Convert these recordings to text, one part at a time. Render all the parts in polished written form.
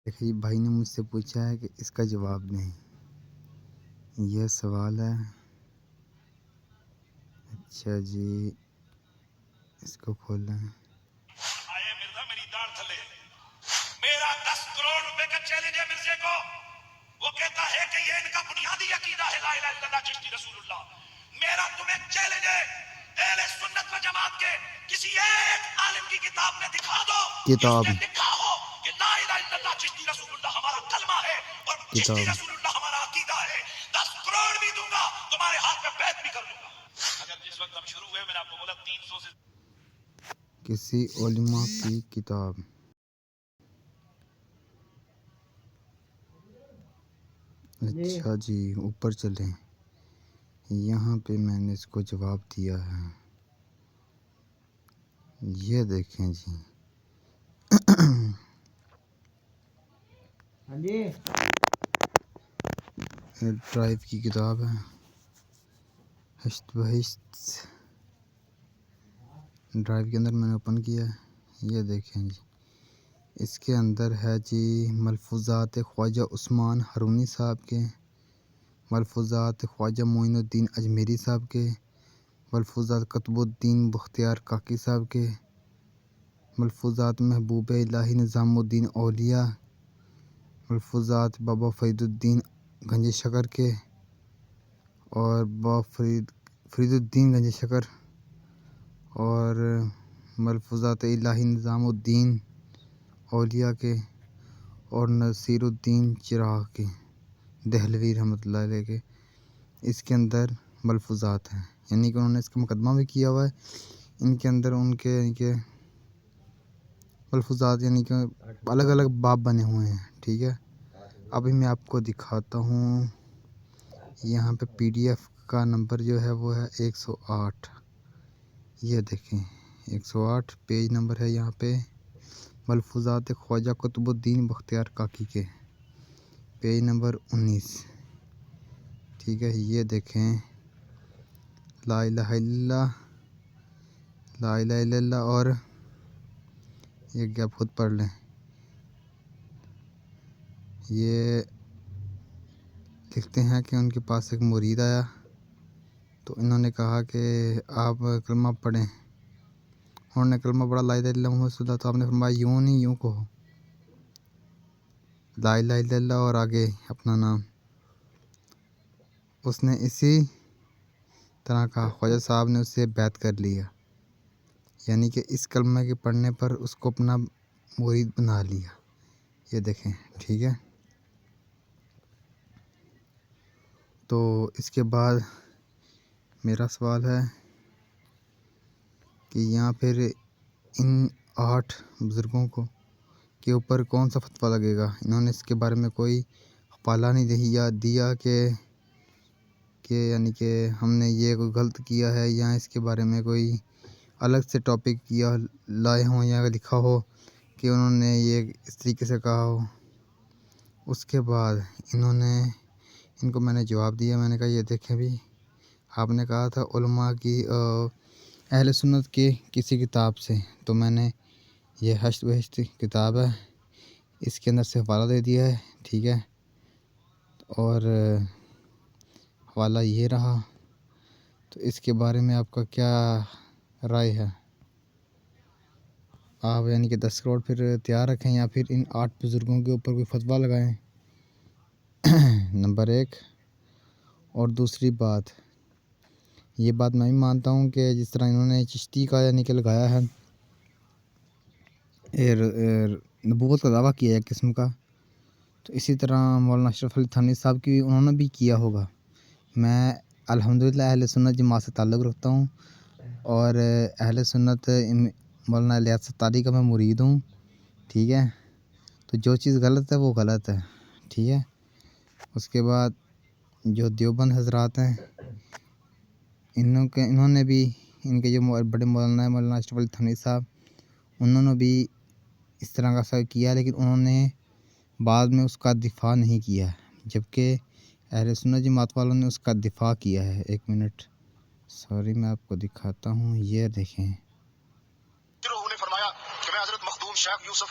دیکھیے بھائی نے مجھ سے پوچھا ہے کہ اس کا جواب دیں. یہ سوال ہے. اچھا جی اس کو کھول لیں. آئے مرزا میری داڑھ تھلے میرا 10 کروڑ روپے کا چیلنج ہے مرزے کو. وہ کہتا ہے کہ یہ ان کا بنیادی عقیدہ ہے لا الہ الا اللہ چشتی رسول اللہ. میرا تمہیں چیلنج ہے اہل سنت و جماعت کے کسی ایک عالم کی کتاب میں دکھا دو جس کتاب میں لکھا ہو کہ لا الہ الا اللہ چشتی رسول اللہ ہمارا کلمہ ہے اور چشتی کتاب رسول اللہ ہمارا عقیدہ ہے. 10 کروڑ بھی دوں گا تمہارے ہاتھ میں بیعت بھی کر دوں گا. اگر جس وقت ہم شروع ہوئے میں نے آپ کو بولا 300 سے کسی علماء کی کتاب. اچھا جی اوپر چلیں. یہاں پہ میں نے اس کو جواب دیا ہے. یہ دیکھیں جی. ڈرائیو کی کتاب ہے. ہشت بہشت ڈرائیو کے اندر میں نے اوپن کیا ہے. یہ دیکھیں جی اس کے اندر ہے جی ملفوظات خواجہ عثمان ہرونی صاحب کے، ملفوظات خواجہ معین الدین اجمیری صاحب کے، ملفوظات قطب الدین بختیار کاکی صاحب کے، ملفوظات محبوب الہی نظام الدین اولیاء، ملفوظات بابا فرید الدین گنج شکر کے اور فرید الدین گنج شکر، اور ملفوظات الہی نظام الدین اولیاء کے، اور نصیر الدین چراغ کے دہلوی رحمۃ اللہ علیہ کے. اس کے اندر ملفوظات ہیں، یعنی کہ انہوں نے اس کا مقدمہ بھی کیا ہوا ہے. ان کے اندر ان کے ملفوظات یعنی کہ الگ الگ باب بنے ہوئے ہیں. ٹھیک ہے ابھی میں آپ کو دکھاتا ہوں. یہاں پہ PDF کا نمبر جو ہے وہ ہے 108. یہ دیکھیں 108 پیج نمبر ہے یہاں پہ. ملفوظات خواجہ قطب الدین بختیار کاکی کے پیج نمبر 19. ٹھیک ہے یہ دیکھیں لا الہ الا اللہ، لا الہ الا اللہ، اور یہ کیا خود پڑھ لیں. یہ لکھتے ہیں کہ ان کے پاس ایک مرید آیا تو انہوں نے کہا کہ آپ کلمہ پڑھیں. انہوں نے کلمہ پڑھا لا الہ الا اللہ محمد رسول اللہ. تو آپ نے فرمایا یوں نہیں یوں کہو، لا الہ الا اللہ اور آگے اپنا نام. اس نے اسی طرح کہا. خواجہ صاحب نے اس سے بیعت کر لیا، یعنی کہ اس کلمہ کے پڑھنے پر اس کو اپنا مرید بنا لیا. یہ دیکھیں ٹھیک ہے. تو اس کے بعد میرا سوال ہے کہ یہاں پھر ان 8 بزرگوں کو کے اوپر کون سا فتویٰ لگے گا. انہوں نے اس کے بارے میں کوئی حوالہ نہیں دیا کہ یعنی کہ ہم نے یہ کوئی غلط کیا ہے یا اس کے بارے میں کوئی الگ سے ٹاپک کیا لائے ہوں یا لکھا ہو کہ انہوں نے یہ اس طریقے سے کہا ہو. اس کے بعد ان کو میں نے جواب دیا. میں نے کہا یہ دیکھیں بھی آپ نے کہا تھا علماء کی اہل سنت کی کسی کتاب سے، تو میں نے یہ ہشت بہشت کتاب ہے اس کے اندر سے حوالہ دے دیا ہے. ٹھیک ہے اور حوالہ یہ رہا. تو اس کے بارے میں آپ کا کیا رائے ہے؟ آپ یعنی کہ 10 کروڑ پھر تیار رکھیں یا پھر ان 8 بزرگوں کے اوپر کوئی فتویٰ لگائیں؟ نمبر 1. اور دوسری بات یہ بات میں بھی مانتا ہوں کہ جس طرح انہوں نے چشتی کا یعنی کہ لگایا ہے نبوت کا دعویٰ کیا ہے ایک قسم کا، تو اسی طرح مولانا اشرف علی تھانوی صاحب کی انہوں نے بھی کیا ہوگا. میں الحمدللہ اہل سنت جماعت سے تعلق رکھتا ہوں اور اہل سنت مولانا الیاس ستاری کا میں مرید ہوں. ٹھیک ہے تو جو چیز غلط ہے وہ غلط ہے. ٹھیک ہے اس کے بعد جو دیوبند حضرات ہیں انہوں نے بھی ان کے جو بڑے مولانا اشرف علی تھانوی صاحب انہوں نے بھی اس طرح کا سب کیا، لیکن انہوں نے بعد میں اس کا دفاع نہیں کیا، جبکہ اہل سنت جماعت والوں نے اس کا دفاع کیا ہے. 1 منٹ سوری میں آپ کو دکھاتا ہوں. یہ دیکھیں نے فرمایا کہ میں حضرت مخدوم شیخ یوسف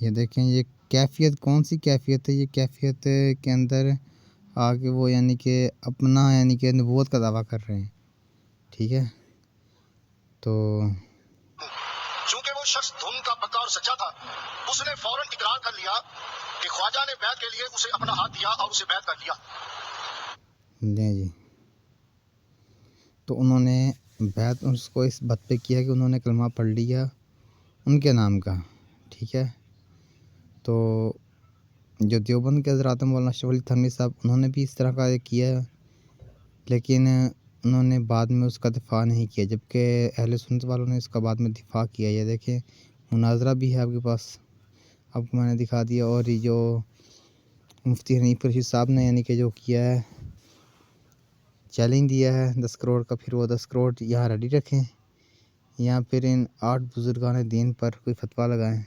یہ دیکھیں یہ کیفیت کون سی کیفیت ہے؟ یہ کیفیت کے اندر آگے وہ یعنی کہ اپنا یعنی کہ نبوت کا دعویٰ کر رہے ہیں. ٹھیک ہے، تو چونکہ وہ شخص دھن کا پکا اور سچا تھا، اس نے فوراً اقرار کر لیا کہ خواجہ نے بیعت کے لیے اسے اپنا ہاتھ دیا اور اسے بیعت کر لیا۔ لیں جی، تو انہوں نے بیعت اس کو اس بات پہ کیا کہ انہوں نے کلمہ پڑھ لیا ان کے نام کا. ٹھیک ہے، تو جو دیوبند کے حضرات مولانا اشرف علی تھانوی صاحب، انہوں نے بھی اس طرح کا کیا، لیکن انہوں نے بعد میں اس کا دفاع نہیں کیا، جبکہ اہل سنت والوں نے اس کا بعد میں دفاع کیا. یہ دیکھیں مناظرہ بھی ہے آپ کے پاس، آپ کو میں نے دکھا دیا. اور یہ جو مفتی حنیف رشید صاحب نے یعنی کہ جو کیا ہے، چیلنج دیا ہے 10 کروڑ کا، پھر وہ 10 کروڑ یہاں ریڈی رکھیں یا پھر ان 8 بزرگان دین پر کوئی فتویٰ لگائیں.